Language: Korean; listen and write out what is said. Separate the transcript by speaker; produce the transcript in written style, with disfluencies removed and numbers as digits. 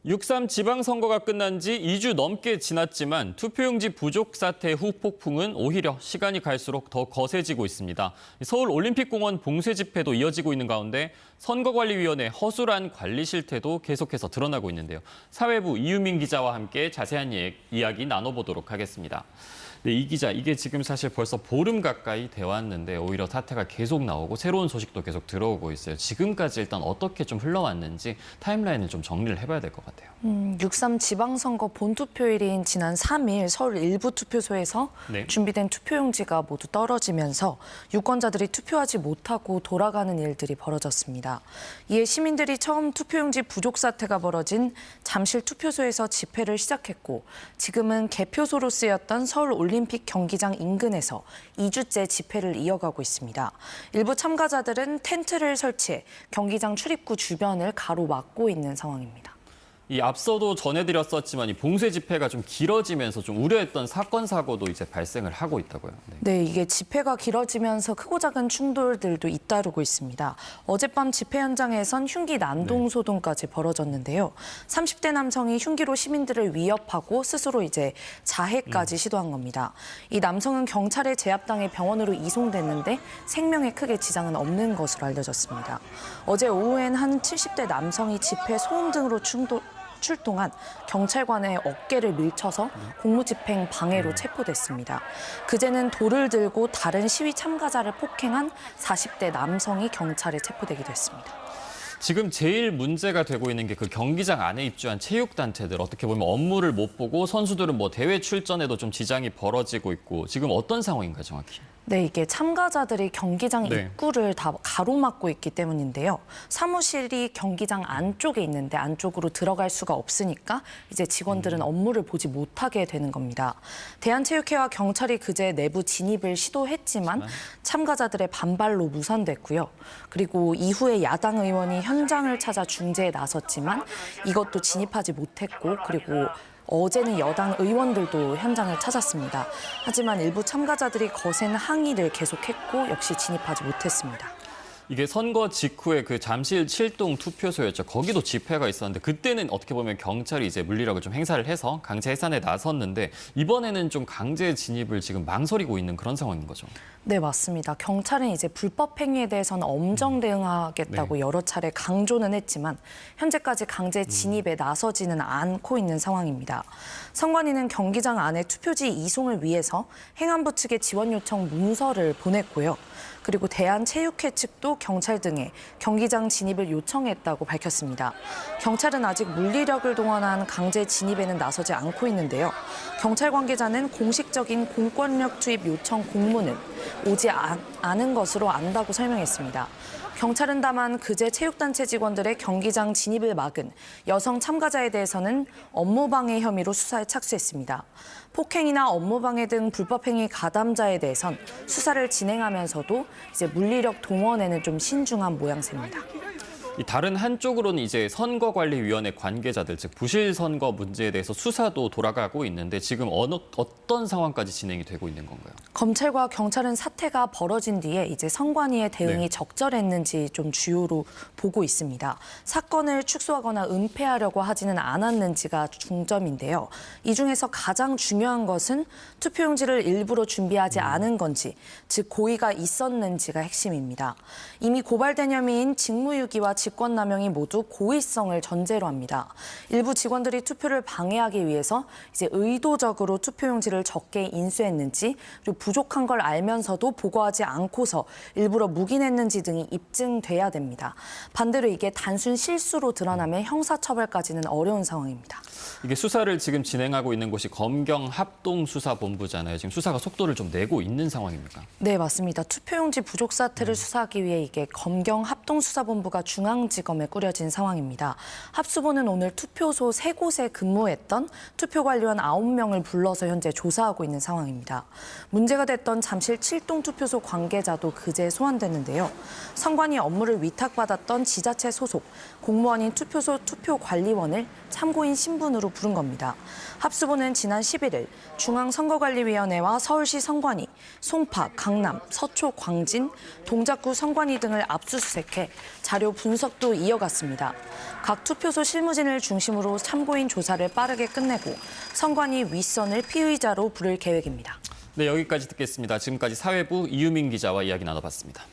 Speaker 1: 6.3 지방선거가 끝난 지 2주 넘게 지났지만 투표용지 부족 사태 후폭풍은 오히려 시간이 갈수록 더 거세지고 있습니다. 서울올림픽공원 봉쇄 집회도 이어지고 있는 가운데 선거관리위원회 허술한 관리 실태도 계속해서 드러나고 있는데요. 사회부 이유민 기자와 함께 자세한 이야기 나눠보도록 하겠습니다. 네, 이 기자, 이게 지금 사실 벌써 보름 가까이 돼 왔는데 오히려 사태가 계속 나오고 새로운 소식도 계속 들어오고 있어요. 지금까지 일단 어떻게 좀 흘러왔는지 타임라인을 좀 정리를 해봐야 될 것 같아요.
Speaker 2: 6.3 지방선거 본투표일인 지난 3일 서울 일부 투표소에서 준비된 투표용지가 모두 떨어지면서 유권자들이 투표하지 못하고 돌아가는 일들이 벌어졌습니다. 이에 시민들이 처음 투표용지 부족 사태가 벌어진 잠실 투표소에서 집회를 시작했고 지금은 개표소로 쓰였던 서울올림픽 경기장 인근에서 2주째 집회를 이어가고 있습니다. 일부 참가자들은 텐트를 설치해 경기장 출입구 주변을 가로막고 있는 상황입니다.
Speaker 1: 이 앞서도 전해드렸었지만 이 봉쇄 집회가 좀 길어지면서 좀 우려했던 사건 사고도 이제 발생을 하고 있다고요.
Speaker 2: 네, 이게 집회가 길어지면서 크고 작은 충돌들도 잇따르고 있습니다. 어젯밤 집회 현장에선 흉기 난동 소동까지 벌어졌는데요. 30대 남성이 흉기로 시민들을 위협하고 스스로 이제 자해까지 시도한 겁니다. 이 남성은 경찰에 제압당해 병원으로 이송됐는데 생명에 크게 지장은 없는 것으로 알려졌습니다. 어제 오후엔 한 70대 남성이 집회 소음 등으로 출동한 경찰관의 어깨를 밀쳐서 공무집행 방해로 체포됐습니다. 그제는 돌을 들고 다른 시위 참가자를 폭행한 40대 남성이 경찰에 체포되기도 했습니다.
Speaker 1: 지금 제일 문제가 되고 있는 게 그 경기장 안에 입주한 체육단체들, 어떻게 보면 업무를 못 보고 선수들은 뭐 대회 출전에도 좀 지장이 벌어지고 있고 지금 어떤 상황인가요, 정확히?
Speaker 2: 네, 이게 참가자들이 경기장 입구를 다 가로막고 있기 때문인데요. 사무실이 경기장 안쪽에 있는데 안쪽으로 들어갈 수가 없으니까 이제 직원들은 업무를 보지 못하게 되는 겁니다. 대한체육회와 경찰이 그제 내부 진입을 시도했지만 참가자들의 반발로 무산됐고요. 그리고 이후에 야당 의원이 현장을 찾아 중재에 나섰지만 이것도 진입하지 못했고 그리고 어제는 여당 의원들도 현장을 찾았습니다. 하지만 일부 참가자들이 거센 항의를 계속했고 역시 진입하지 못했습니다.
Speaker 1: 이게 선거 직후에 그 잠실 7동 투표소였죠. 거기도 집회가 있었는데 그때는 어떻게 보면 경찰이 이제 물리력을 좀 행사를 해서 강제 해산에 나섰는데 이번에는 좀 강제 진입을 지금 망설이고 있는 그런 상황인 거죠.
Speaker 2: 네, 맞습니다. 경찰은 이제 불법 행위에 대해서는 엄정 대응하겠다고 여러 차례 강조는 했지만 현재까지 강제 진입에 나서지는 않고 있는 상황입니다. 선관위는 경기장 안에 투표지 이송을 위해서 행안부 측에 지원 요청 문서를 보냈고요. 그리고 대한체육회 측도 경찰 등에 경기장 진입을 요청했다고 밝혔습니다. 경찰은 아직 물리력을 동원한 강제 진입에는 나서지 않고 있는데요. 경찰 관계자는 공식적인 공권력 투입 요청 공문은 오지 않은 것으로 안다고 설명했습니다. 경찰은 다만 그제 체육단체 직원들의 경기장 진입을 막은 여성 참가자에 대해서는 업무방해 혐의로 수사에 착수했습니다. 폭행이나 업무방해 등 불법행위 가담자에 대해선 수사를 진행하면서도 이제 물리력 동원에는 좀 신중한 모양새입니다.
Speaker 1: 이 다른 한쪽으로는 이제 선거관리위원회 관계자들, 즉 부실 선거 문제에 대해서 수사도 돌아가고 있는데 지금 어떤 상황까지 진행이 되고 있는 건가요?
Speaker 2: 검찰과 경찰은 사태가 벌어진 뒤에 이제 선관위의 대응이 적절했는지 좀 주요로 보고 있습니다. 사건을 축소하거나 은폐하려고 하지는 않았는지가 중점인데요. 이 중에서 가장 중요한 것은 투표용지를 일부러 준비하지 않은 건지, 즉 고의가 있었는지가 핵심입니다. 이미 고발된 혐의인 직무유기와 직권남용이 모두 고의성을 전제로 합니다. 일부 직원들이 투표를 방해하기 위해서 이제 의도적으로 투표용지를 적게 인수했는지 그리고 부족한 걸 알면서도 보고하지 않고서 일부러 묵인했는지 등이 입증돼야 됩니다. 반대로 이게 단순 실수로 드러나면 형사처벌까지는 어려운 상황입니다.
Speaker 1: 이게 수사를 지금 진행하고 있는 곳이 검경합동수사본부잖아요. 지금 수사가 속도를 좀 내고 있는 상황입니까?
Speaker 2: 네, 맞습니다. 투표용지 부족 사태를 수사하기 위해 이게 검경합동수사본부가 중앙지검에 꾸려진 상황입니다. 합수부는 오늘 투표소 3곳에 근무했던 투표관리원 9명을 불러서 현재 조사하고 있는 상황입니다. 문제가 됐던 잠실 7동 투표소 관계자도 그제 소환됐는데요. 선관위 업무를 위탁받았던 지자체 소속 공무원인 투표소 투표관리원을 참고인 신분으로 부른 겁니다. 합수부는 지난 11일 중앙선거관리위원회와 서울시 선관위, 송파, 강남, 서초, 광진, 동작구 선관위 등을 압수수색해 자료 분석도 이어갔습니다. 각 투표소 실무진을 중심으로 참고인 조사를 빠르게 끝내고 선관위 윗선을 피의자로 부를 계획입니다.
Speaker 1: 네, 여기까지 듣겠습니다. 지금까지 사회부 이유민 기자와 이야기 나눠봤습니다.